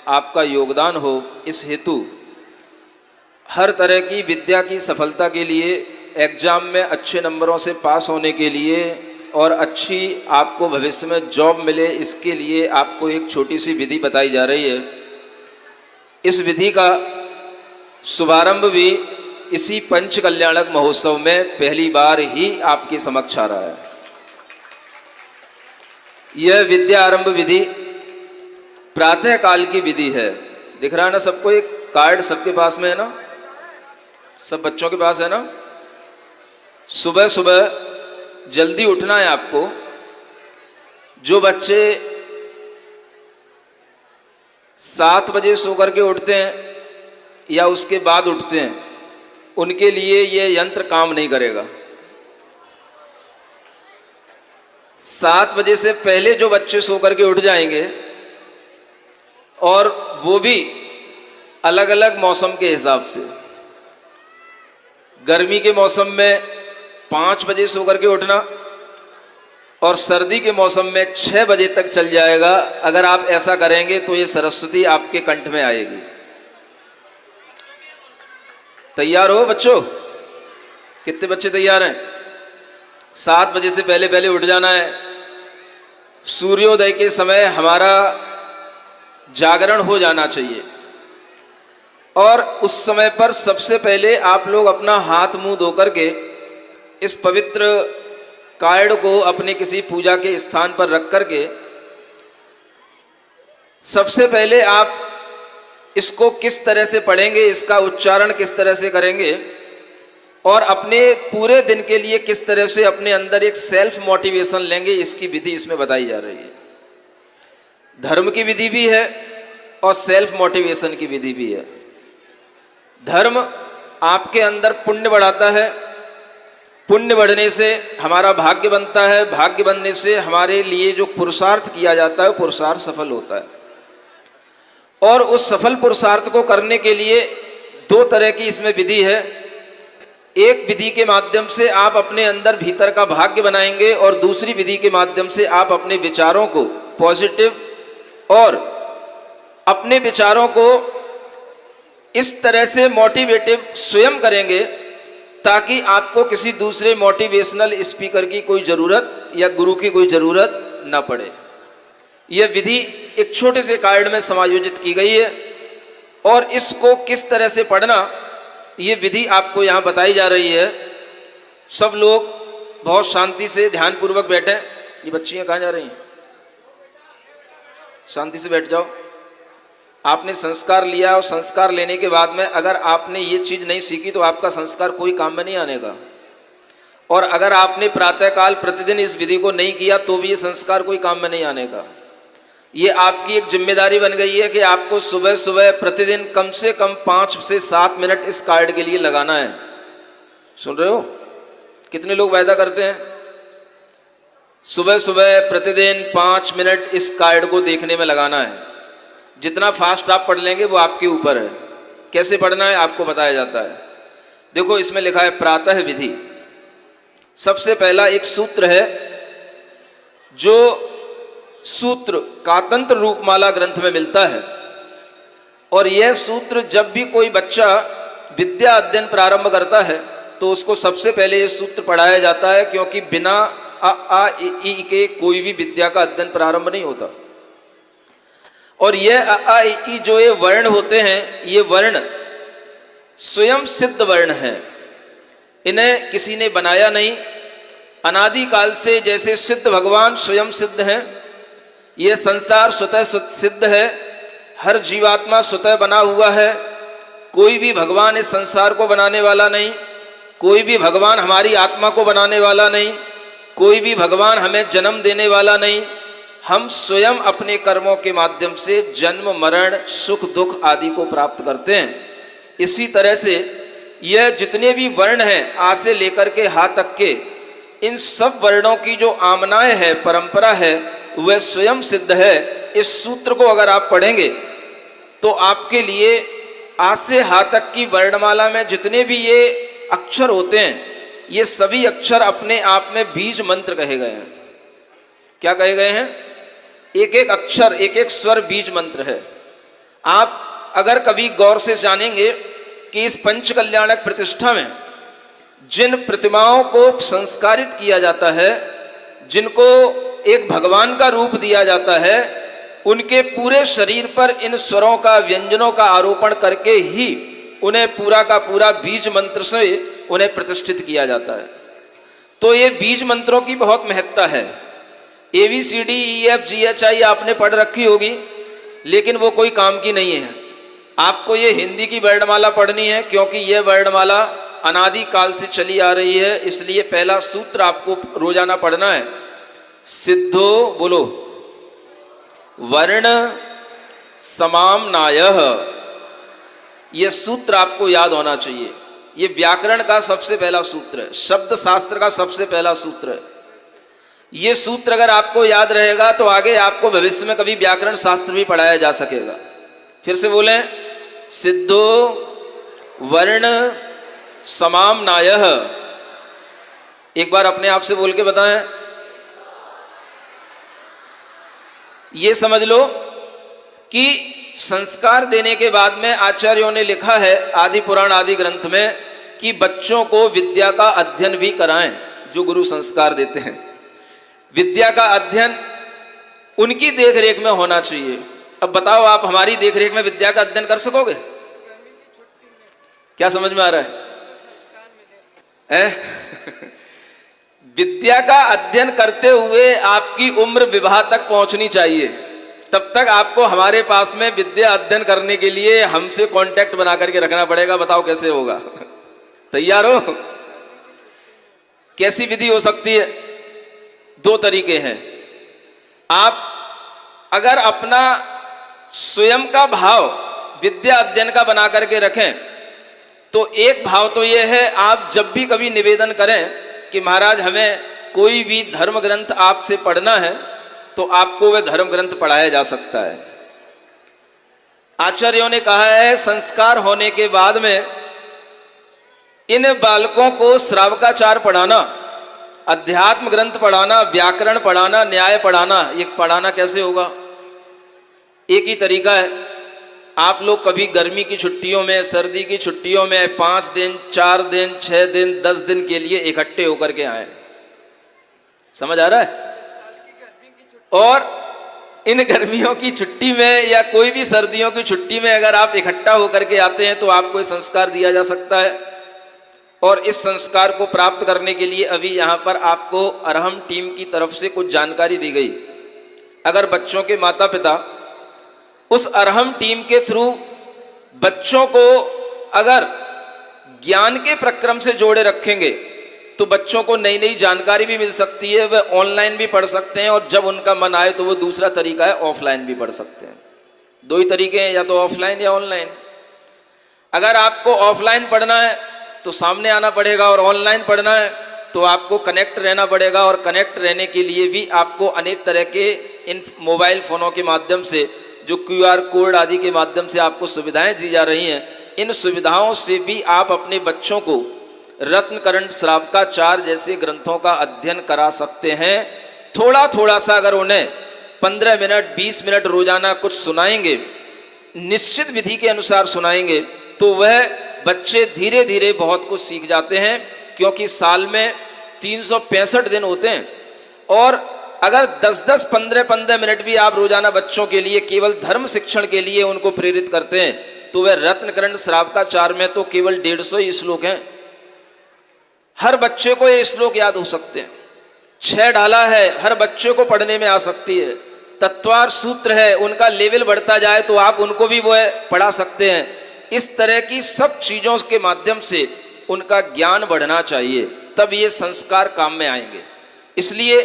आपका योगदान हो। इस हेतु हर तरह की विद्या की सफलता के लिए, एग्जाम में अच्छे नंबरों से पास होने के लिए और अच्छी आपको भविष्य में जॉब मिले, इसके लिए आपको एक छोटी सी विधि बताई जा रही है। इस विधि का शुभारंभ भी इसी पंच कल्याणक महोत्सव में पहली बार ही आपके समक्ष आ रहा है। यह विद्या आरंभ विधि प्रातः काल की विधि है। दिख रहा है ना सबको? एक कार्ड सबके पास में है ना, सब बच्चों के पास है ना? सुबह सुबह जल्दी उठना है आपको। जो बच्चे 7 बजे सो करके उठते हैं या उसके बाद उठते हैं, उनके लिए यह यंत्र काम नहीं करेगा। 7 बजे से पहले जो बच्चे सो करके उठ जाएंगे और वो भी अलग अलग मौसम के हिसाब से, गर्मी के मौसम में 5 बजे सो करके उठना और सर्दी के मौसम में 6 बजे तक चल जाएगा। अगर आप ऐसा करेंगे तो ये सरस्वती आपके कंठ में आएगी। तैयार हो बच्चों? कितने बच्चे तैयार हैं? 7 बजे से पहले पहले उठ जाना है। सूर्योदय के समय हमारा जागरण हो जाना चाहिए और उस समय पर सबसे पहले आप लोग अपना हाथ मुंह धो करके इस पवित्र कार्ड को अपने किसी पूजा के स्थान पर रख करके सबसे पहले आप इसको किस तरह से पढ़ेंगे, इसका उच्चारण किस तरह से करेंगे और अपने पूरे दिन के लिए किस तरह से अपने अंदर एक सेल्फ मोटिवेशन लेंगे, इसकी विधि इसमें बताई जा रही है। धर्म की विधि भी है और सेल्फ मोटिवेशन की विधि भी है। धर्म आपके अंदर पुण्य बढ़ाता है, पुण्य बढ़ने से हमारा भाग्य बनता है, भाग्य बनने से हमारे लिए जो पुरुषार्थ किया जाता है पुरुषार्थ सफल होता है। और उस सफल पुरुषार्थ को करने के लिए 2 तरह की इसमें विधि है। एक विधि के माध्यम से आप अपने अंदर भीतर का भाग्य बनाएंगे और दूसरी विधि के माध्यम से आप अपने विचारों को पॉजिटिव और अपने विचारों को इस तरह से मोटिवेटिव स्वयं करेंगे ताकि आपको किसी दूसरे मोटिवेशनल स्पीकर की कोई ज़रूरत या गुरु की कोई ज़रूरत ना पड़े। यह विधि एक छोटे से कार्ड में समायोजित की गई है और इसको किस तरह से पढ़ना ये विधि आपको यहाँ बताई जा रही है। सब लोग बहुत शांति से ध्यानपूर्वक बैठें। ये बच्चियाँ कहाँ जा रही हैं? शांति से बैठ जाओ। आपने संस्कार लिया और संस्कार लेने के बाद में अगर आपने ये चीज़ नहीं सीखी तो आपका संस्कार कोई काम में नहीं आने का। और अगर आपने प्रातःकाल प्रतिदिन इस विधि को नहीं किया तो भी ये संस्कार कोई काम में नहीं आने का। ये आपकी एक जिम्मेदारी बन गई है कि आपको सुबह सुबह प्रतिदिन कम से कम 5 से 7 मिनट इस कार्ड के लिए लगाना है। सुन रहे हो? कितने लोग वायदा करते हैं? सुबह सुबह प्रतिदिन 5 मिनट इस कार्ड को देखने में लगाना है। जितना फास्ट आप पढ़ लेंगे वो आपके ऊपर है। कैसे पढ़ना है आपको बताया जाता है। देखो इसमें लिखा है प्रातः विधि। सबसे पहला एक सूत्र है जो सूत्र कातंत्र रूपमाला ग्रंथ में मिलता है और यह सूत्र जब भी कोई बच्चा विद्या अध्ययन प्रारंभ करता है तो उसको सबसे पहले यह सूत्र पढ़ाया जाता है, क्योंकि बिना अ आ इ ई के कोई भी विद्या का अध्ययन प्रारंभ नहीं होता। और यह अ आ इ ई जो ये वर्ण होते हैं, ये वर्ण स्वयं सिद्ध वर्ण हैं। इन्हें किसी ने बनाया नहीं। अनादि काल से जैसे सिद्ध भगवान स्वयं सिद्ध हैं, ये संसार स्वतः सिद्ध है। हर जीवात्मा स्वतः बना हुआ है। कोई भी भगवान इस संसार को बनाने वाला नहीं, कोई भी भगवान हमारी आत्मा को बनाने वाला नहीं, कोई भी भगवान हमें जन्म देने वाला नहीं। हम स्वयं अपने कर्मों के माध्यम से जन्म मरण सुख दुख आदि को प्राप्त करते हैं। इसी तरह से यह जितने भी वर्ण हैं आ से लेकर के हा तक के, इन सब वर्णों की जो आमनाएं है, परंपरा है, वह स्वयं सिद्ध है। इस सूत्र को अगर आप पढ़ेंगे तो आपके लिए आ से हा तक की वर्णमाला में जितने भी ये अक्षर होते हैं, ये सभी अक्षर अपने आप में बीज मंत्र कहे गए हैं। क्या कहे गए हैं? एक एक अक्षर, एक एक स्वर बीज मंत्र है। आप अगर कभी गौर से जानेंगे कि इस पंच कल्याणक प्रतिष्ठा में जिन प्रतिमाओं को संस्कारित किया जाता है, जिनको एक भगवान का रूप दिया जाता है, उनके पूरे शरीर पर इन स्वरों का, व्यंजनों का आरोपण करके ही उन्हें पूरा का पूरा बीज मंत्र से उन्हें प्रतिष्ठित किया जाता है। तो ये बीज मंत्रों की बहुत महत्ता है। ABCDEFGHI आपने पढ़ रखी होगी, लेकिन वो कोई काम की नहीं है। आपको ये हिंदी की वर्णमाला पढ़नी है, क्योंकि यह वर्णमाला अनादि काल से चली आ रही है। इसलिए पहला सूत्र आपको रोजाना पढ़ना है। सिद्धो, बोलो, वर्ण समाम्नायः। यह सूत्र आपको याद होना चाहिए। ये व्याकरण का सबसे पहला सूत्र है, शब्द शास्त्र का सबसे पहला सूत्र है। ये सूत्र अगर आपको याद रहेगा तो आगे आपको भविष्य में कभी व्याकरण शास्त्र भी पढ़ाया जा सकेगा। फिर से बोलें, सिद्धो वर्ण समाम्नायः। एक बार अपने आप से बोल के बताएं। ये समझ लो कि संस्कार देने के बाद में आचार्यों ने लिखा है आदि पुराण आदि ग्रंथ में कि बच्चों को विद्या का अध्ययन भी कराएं, जो गुरु संस्कार देते हैं। विद्या का अध्ययन उनकी देखरेख में होना चाहिए। अब बताओ, आप हमारी देखरेख में विद्या का अध्ययन कर सकोगे? क्या समझ में आ रहा है? विद्या का अध्ययन करते हुए आपकी उम्र विवाह तक पहुंचनी चाहिए। तब तक आपको हमारे पास में विद्या अध्ययन करने के लिए हमसे कांटेक्ट बना करके रखना पड़ेगा। बताओ कैसे होगा? तैयार हो? कैसी विधि हो सकती है? दो तरीके हैं। आप अगर अपना स्वयं का भाव विद्या अध्ययन का बना करके रखें तो एक भाव तो यह है, आप जब भी कभी निवेदन करें कि महाराज हमें कोई भी धर्म ग्रंथ आपसे पढ़ना है, तो आपको वह धर्म ग्रंथ पढ़ाया जा सकता है। आचार्यों ने कहा है संस्कार होने के बाद में इन बालकों को श्रावकाचार पढ़ाना, अध्यात्म ग्रंथ पढ़ाना, व्याकरण पढ़ाना, न्याय पढ़ाना। ये पढ़ाना कैसे होगा? एक ही तरीका है। आप लोग कभी गर्मी की छुट्टियों में, सर्दी की छुट्टियों में 5 दिन, 4 दिन, 6 दिन, 10 दिन के लिए इकट्ठे होकर के आए। समझ आ रहा है? और इन गर्मियों की छुट्टी में या कोई भी सर्दियों की छुट्टी में अगर आप इकट्ठा होकर के आते हैं तो आपको ये संस्कार दिया जा सकता है। और इस संस्कार को प्राप्त करने के लिए अभी यहाँ पर आपको अरहम टीम की तरफ से कुछ जानकारी दी गई। अगर बच्चों के माता पिता उस अरहम टीम के थ्रू बच्चों को अगर ज्ञान के प्रक्रम से जोड़े रखेंगे तो बच्चों को नई नई जानकारी भी मिल सकती है। वह ऑनलाइन भी पढ़ सकते हैं और जब उनका मन आए तो वो दूसरा तरीका है ऑफलाइन भी पढ़ सकते हैं। दो ही तरीके हैं, या तो ऑफलाइन या ऑनलाइन। अगर आपको ऑफलाइन पढ़ना है तो सामने आना पड़ेगा और ऑनलाइन पढ़ना है तो आपको कनेक्ट रहना पड़ेगा। और कनेक्ट रहने के लिए भी आपको अनेक तरह के इन मोबाइल फ़ोनों के माध्यम से, जो QR कोड आदि के माध्यम से आपको सुविधाएं दी जा रही हैं, इन सुविधाओं से भी आप अपने बच्चों को रत्नकरण, श्रावकाचार जैसे ग्रंथों का अध्ययन करा सकते हैं। थोड़ा थोड़ा सा अगर उन्हें 15 मिनट 20 मिनट रोजाना कुछ सुनाएंगे, निश्चित विधि के अनुसार सुनाएंगे, तो वह बच्चे धीरे धीरे बहुत कुछ सीख जाते हैं। क्योंकि साल में 365 दिन होते हैं और अगर 10-10, 15-15 मिनट भी आप रोजाना बच्चों के लिए केवल धर्म शिक्षण के लिए उनको प्रेरित करते हैं तो वह रत्नकरण श्रावकाचार में तो केवल 150 ही श्लोक हैं। हर बच्चे को ये श्लोक याद हो सकते हैं। 6 ढाला है, हर बच्चे को पढ़ने में आ सकती है। तत्वार सूत्र है, उनका लेवल बढ़ता जाए तो आप उनको भी वो पढ़ा सकते हैं। इस तरह की सब चीज़ों के माध्यम से उनका ज्ञान बढ़ना चाहिए, तब ये संस्कार काम में आएंगे। इसलिए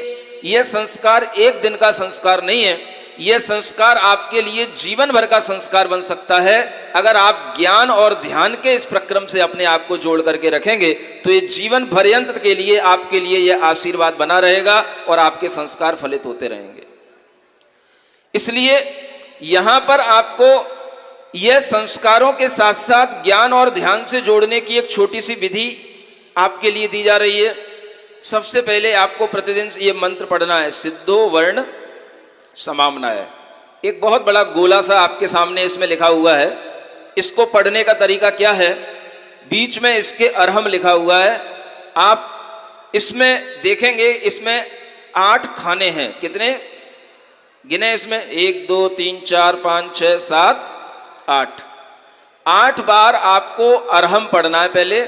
यह संस्कार एक दिन का संस्कार नहीं है, यह संस्कार आपके लिए जीवन भर का संस्कार बन सकता है। अगर आप ज्ञान और ध्यान के इस प्रक्रम से अपने आप को जोड़ करके रखेंगे तो ये जीवन पर्यंत के लिए आपके लिए यह आशीर्वाद बना रहेगा और आपके संस्कार फलित होते रहेंगे। इसलिए यहाँ पर आपको यह संस्कारों के साथ साथ ज्ञान और ध्यान से जोड़ने की एक छोटी सी विधि आपके लिए दी जा रही है। सबसे पहले आपको प्रतिदिन ये मंत्र पढ़ना है, सिद्धो वर्ण समाम्नाय। एक बहुत बड़ा गोला सा आपके सामने इसमें लिखा हुआ है। इसको पढ़ने का तरीका क्या है, बीच में इसके अरहम लिखा हुआ है। आप इसमें देखेंगे, इसमें 8 खाने हैं। कितने गिने इसमें? 1 2 3 4 5 6 7 8। 8 बार आपको अरहम पढ़ना है। पहले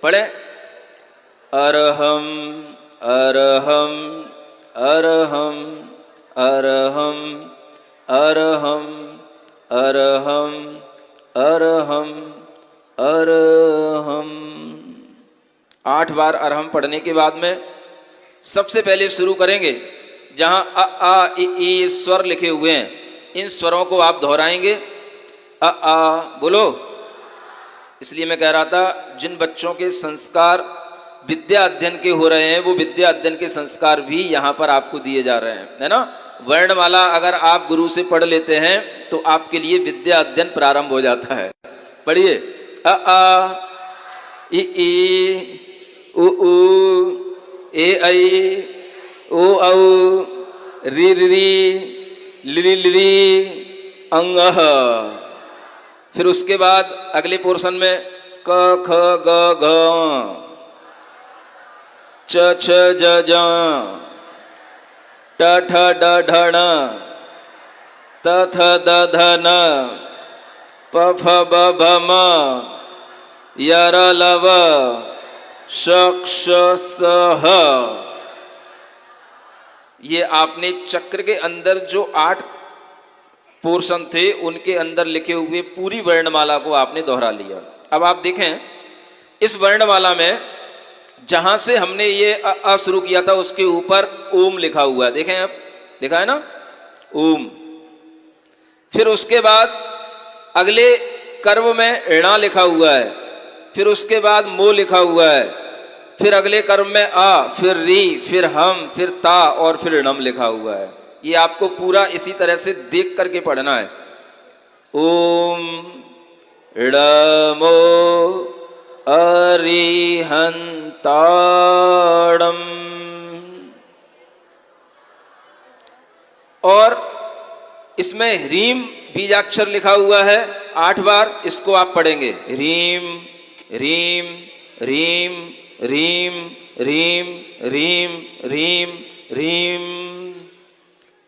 पढ़े, अरहम अरहम अरहम अरहम अरहम अरहम अरहम अरहम। 8 बार अरहम पढ़ने के बाद में सबसे पहले शुरू करेंगे जहां अ आ इ ई स्वर लिखे हुए हैं, इन स्वरों को आप दोहराएंगे। अ आ बोलो। इसलिए मैं कह रहा था, जिन बच्चों के संस्कार विद्या अध्ययन के हो रहे हैं वो विद्या अध्ययन के संस्कार भी यहाँ पर आपको दिए जा रहे हैं, है ना। वर्णमाला अगर आप गुरु से पढ़ लेते हैं तो आपके लिए विद्या अध्ययन प्रारंभ हो जाता है। पढ़िए, अ आ इ ई उ ऊ ए ऐ ओ औ री री लिरी लिरी अंग अह। फिर उसके बाद अगले पोर्शन में क ख ग घ च छ ज ज ट ठ ड ढ ण त थ द ध न प फ ब भ म य र ल व श क्ष स ह। ये आपने चक्र के अंदर जो 8 पोर्शन थे उनके अंदर लिखे हुए पूरी वर्णमाला को आपने दोहरा लिया। अब आप देखें इस वर्णमाला में जहां से हमने ये अ शुरू किया था उसके ऊपर ओम लिखा हुआ है, देखें आप, लिखा है ना ओम। फिर उसके बाद अगले कर्म में ऋणा लिखा हुआ है, फिर उसके बाद मो लिखा हुआ है, फिर अगले कर्म में आ, फिर री, फिर हम, फिर ता और फिर णम लिखा हुआ है। ये आपको पूरा इसी तरह से देख करके पढ़ना है। ओम णमो अरिहंताणम। और इसमें ह्रीम बीजाक्षर लिखा हुआ है 8 बार, इसको आप पढ़ेंगे रीम रीम रीम रीम रीम रीम रीम रीम।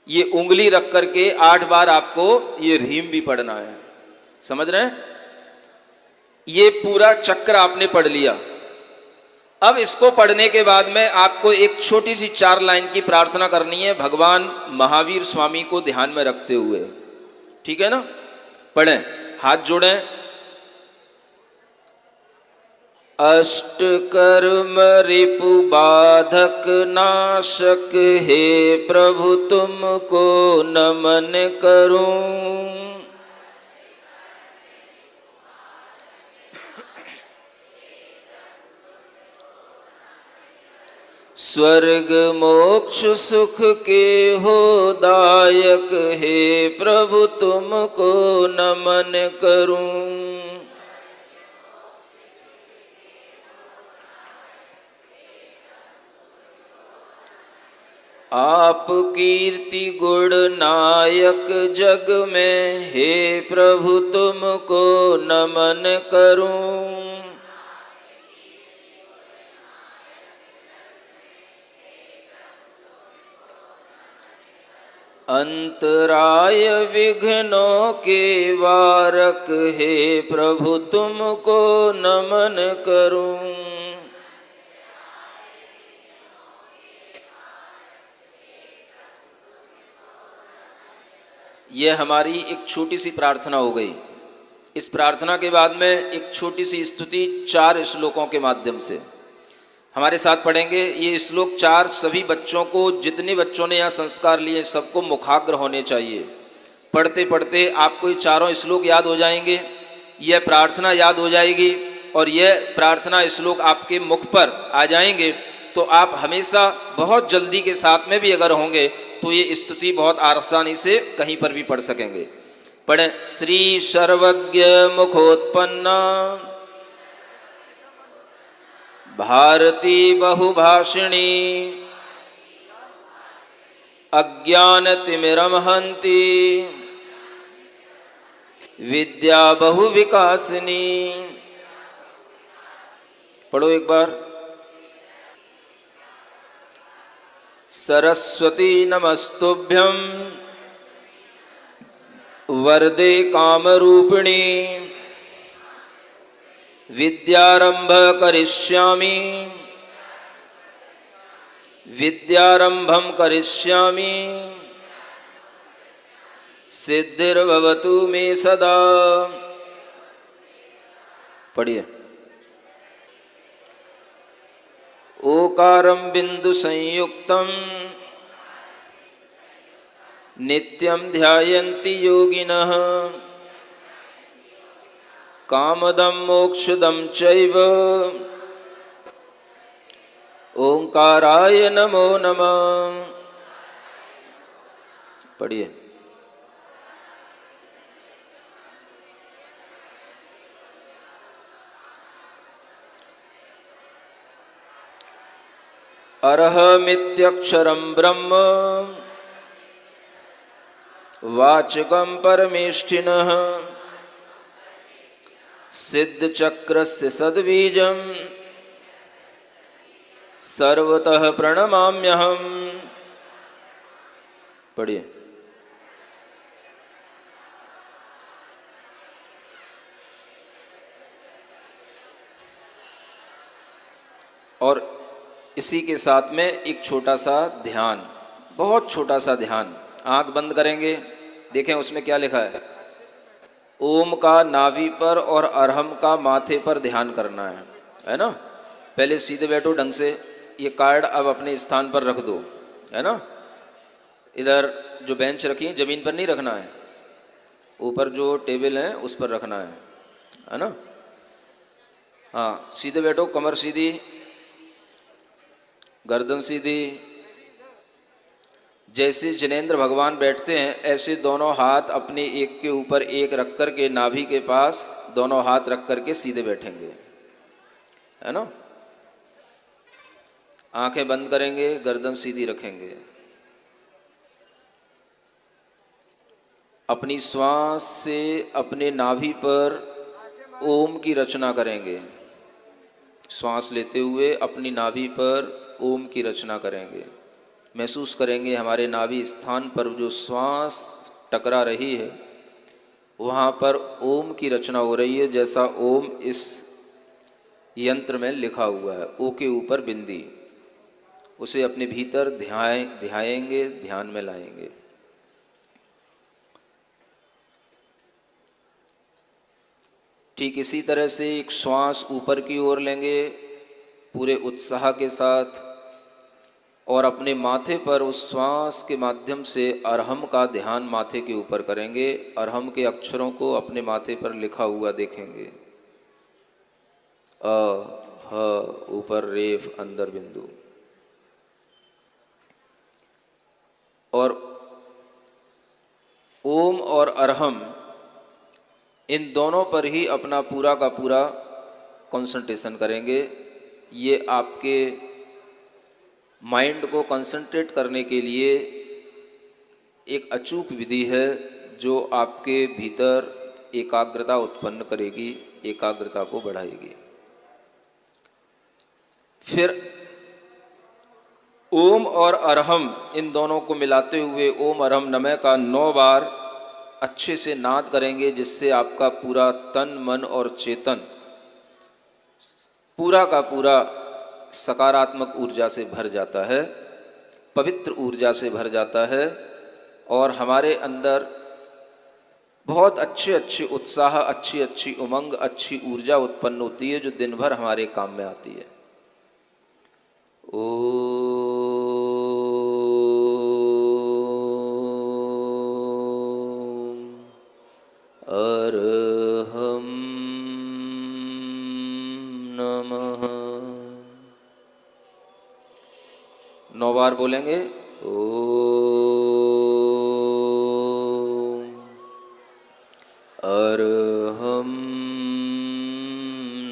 ये उंगली रख करके 8 बार आपको ये रीम भी पढ़ना है, समझ रहे हैं? ये पूरा चक्र आपने पढ़ लिया। अब इसको पढ़ने के बाद में आपको एक छोटी सी 4 लाइन की प्रार्थना करनी है भगवान महावीर स्वामी को ध्यान में रखते हुए, ठीक है ना? पढ़ें, हाथ जोड़ें। अष्ट कर्म रिपु बाधक नाशक हे प्रभु तुमको नमन करूं। स्वर्ग मोक्ष सुख के हो दायक हे प्रभु तुमको नमन करूं। आप कीर्ति गुण नायक जग में हे प्रभु तुमको नमन करूं। अंतराय विघ्नों के वारक हे प्रभु तुमको नमन करूं। यह हमारी एक छोटी सी प्रार्थना हो गई। इस प्रार्थना के बाद में एक छोटी सी स्तुति 4 श्लोकों के माध्यम से हमारे साथ पढ़ेंगे। ये श्लोक 4 सभी बच्चों को, जितने बच्चों ने यहाँ संस्कार लिए सबको मुखाग्र होने चाहिए। पढ़ते पढ़ते आपको ये चारों श्लोक याद हो जाएंगे, यह प्रार्थना याद हो जाएगी और यह प्रार्थना श्लोक आपके मुख पर आ जाएंगे तो आप हमेशा बहुत जल्दी के साथ में भी अगर होंगे तो ये स्तुति बहुत आसानी से कहीं पर भी पढ़ सकेंगे। पढ़ें। श्री सर्वज्ञ मुखोत्पन्ना भारती बहुभाषिणी अज्ञानतिमिरमहन्ति विद्या बहुविकासिनी। पढ़ो एक बार। सरस्वती नमस्तुभ्यं वरदे कामरूपिणी विद्यारंभ करिष्यामि विद्यारंभं करिष्यामि सिद्धिर्भवतु मे सदा। पढ़िए। ओकारं बिंदु संयुक्तं नित्यं ध्यायन्ति योगिनः कामदं मोक्षदं चैव ओंकाराय नमो नमः। पढ़िए। अरहमित्यक्षरं ब्रह्म वाचकं परमेष्ठिनः सिद्धचक्रस्य सद्बीजं सर्वतः प्रणमाम्यहम्। पढ़िए। और इसी के साथ में एक छोटा सा ध्यान, बहुत छोटा सा ध्यान। आंख बंद करेंगे, देखें उसमें क्या लिखा है। ओम का नाभि पर और अरहम का माथे पर ध्यान करना है ना। पहले सीधे बैठो ढंग से, ये कार्ड अब अपने स्थान पर रख दो, है ना। इधर जो बेंच रखी है जमीन पर नहीं रखना है, ऊपर जो टेबल है उस पर रखना है ना। हाँ, सीधे बैठो, कमर सीधी, गर्दन सीधी। जैसे जिनेंद्र भगवान बैठते हैं ऐसे दोनों हाथ अपने एक के ऊपर एक रख कर के नाभि के पास दोनों हाथ रख कर के सीधे बैठेंगे, है ना। आंखें बंद करेंगे, गर्दन सीधी रखेंगे। अपनी श्वास से अपने नाभि पर ओम की रचना करेंगे। श्वास लेते हुए अपनी नाभि पर ओम की रचना करेंगे। महसूस करेंगे हमारे नाभि स्थान पर जो श्वास टकरा रही है वहाँ पर ओम की रचना हो रही है, जैसा ओम इस यंत्र में लिखा हुआ है। ओ के ऊपर बिंदी, उसे अपने भीतर ध्याएंगे, ध्यान में लाएंगे। ठीक इसी तरह से एक श्वास ऊपर की ओर लेंगे पूरे उत्साह के साथ, और अपने माथे पर उस श्वास के माध्यम से अरहम का ध्यान माथे के ऊपर करेंगे। अरहम के अक्षरों को अपने माथे पर लिखा हुआ देखेंगे। अ ह ऊपर रेफ, अंदर बिंदु। और ओम और अरहम इन दोनों पर ही अपना पूरा का पूरा कंसंट्रेशन करेंगे। ये आपके माइंड को कंसंट्रेट करने के लिए एक अचूक विधि है जो आपके भीतर एकाग्रता उत्पन्न करेगी, एकाग्रता को बढ़ाएगी। फिर ओम और अरहम इन दोनों को मिलाते हुए ओम अरहम नमः का 9 बार अच्छे से नाद करेंगे, जिससे आपका पूरा तन मन और चेतन पूरा का पूरा सकारात्मक ऊर्जा से भर जाता है, पवित्र ऊर्जा से भर जाता है, और हमारे अंदर बहुत अच्छे उत्साह, अच्छी उमंग, अच्छी ऊर्जा उत्पन्न होती है जो दिन भर हमारे काम में आती है। अरहम नमः 9 बार बोलेंगे। ओम अरहम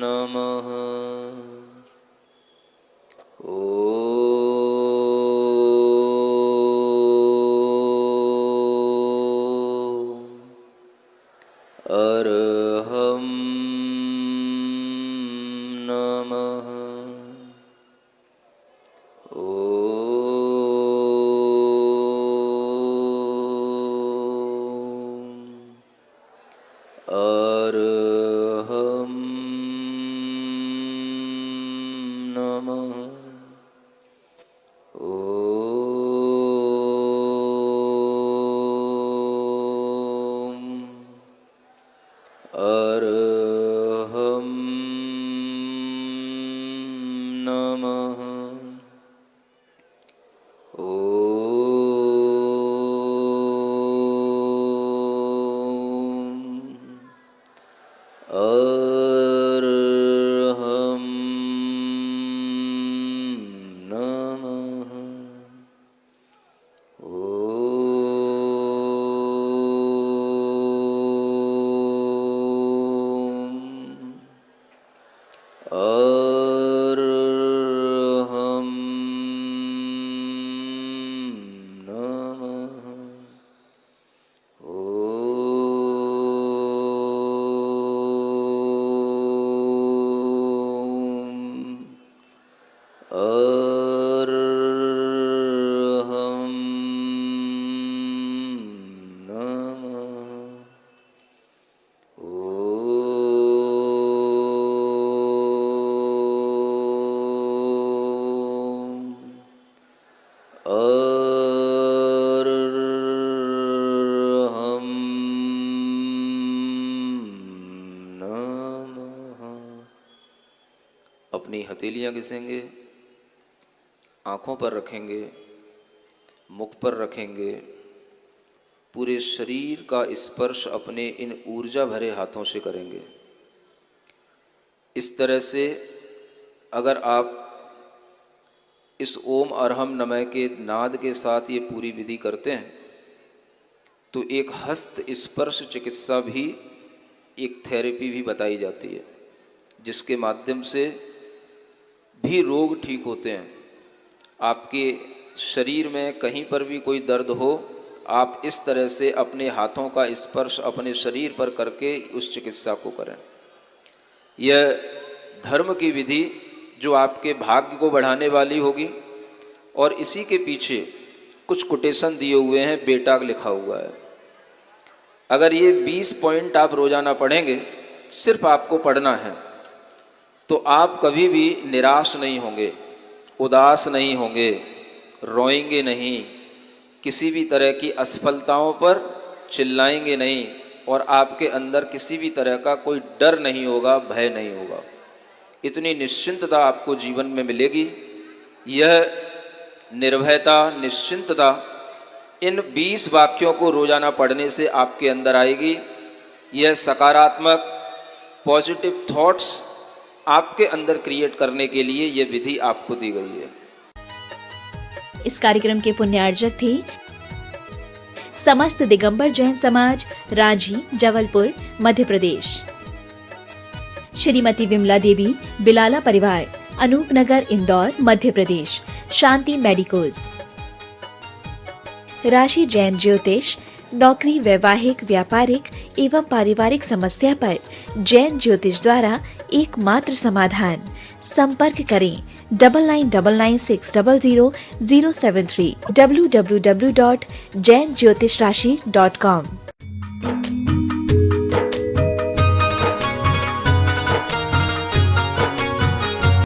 नमः। ओम अरहम नमः। अरहम नमः। ओम अरहम नमः। अरहम नमः। ओम अरहम अपनी हथेलियां घिसेंगे, आँखों पर रखेंगे, मुख पर रखेंगे, पूरे शरीर का स्पर्श अपने इन ऊर्जा भरे हाथों से करेंगे। इस तरह से अगर आप इस ओम अरहम नमः के नाद के साथ ये पूरी विधि करते हैं तो एक हस्त स्पर्श चिकित्सा भी, एक थेरेपी भी बताई जाती है, जिसके माध्यम से भी रोग ठीक होते हैं। आपके शरीर में कहीं पर भी कोई दर्द हो, आप इस तरह से अपने हाथों का स्पर्श अपने शरीर पर करके उस चिकित्सा को करें। यह धर्म की विधि जो आपके भाग्य को बढ़ाने वाली होगी, और इसी के पीछे कुछ कोटेशन दिए हुए हैं, बेटा लिखा हुआ है। अगर ये 20 पॉइंट आप रोजाना पढ़ेंगे, सिर्फ आपको पढ़ना है, तो आप कभी भी निराश नहीं होंगे, उदास नहीं होंगे, रोएंगे नहीं, किसी भी तरह की असफलताओं पर चिल्लाएंगे नहीं, और आपके अंदर किसी भी तरह का कोई डर नहीं होगा, भय नहीं होगा। इतनी निश्चिंतता आपको जीवन में मिलेगी। यह निर्भयता, निश्चिंतता इन 20 वाक्यों को रोजाना पढ़ने से आपके अंदर आएगी। यह सकारात्मक पॉजिटिव थॉट्स आपके अंदर क्रिएट करने के लिए यह विधि आपको दी गई है। इस कार्यक्रम के पुण्यार्जक थे समस्त दिगंबर जैन समाज, रांझी, जबलपुर, मध्य प्रदेश। श्रीमती विमला देवी, बिलाला परिवार, अनूपनगर, इंदौर, मध्य प्रदेश। शांति मेडिकोज। राशि जैन ज्योतिष, नौकरी, वैवाहिक, व्यापारिक एवं पारिवारिक समस्या पर जैन ज्योतिष द्वारा एकमात्र समाधान। संपर्क करें 9999600073 www.jainjyotishrashi.com।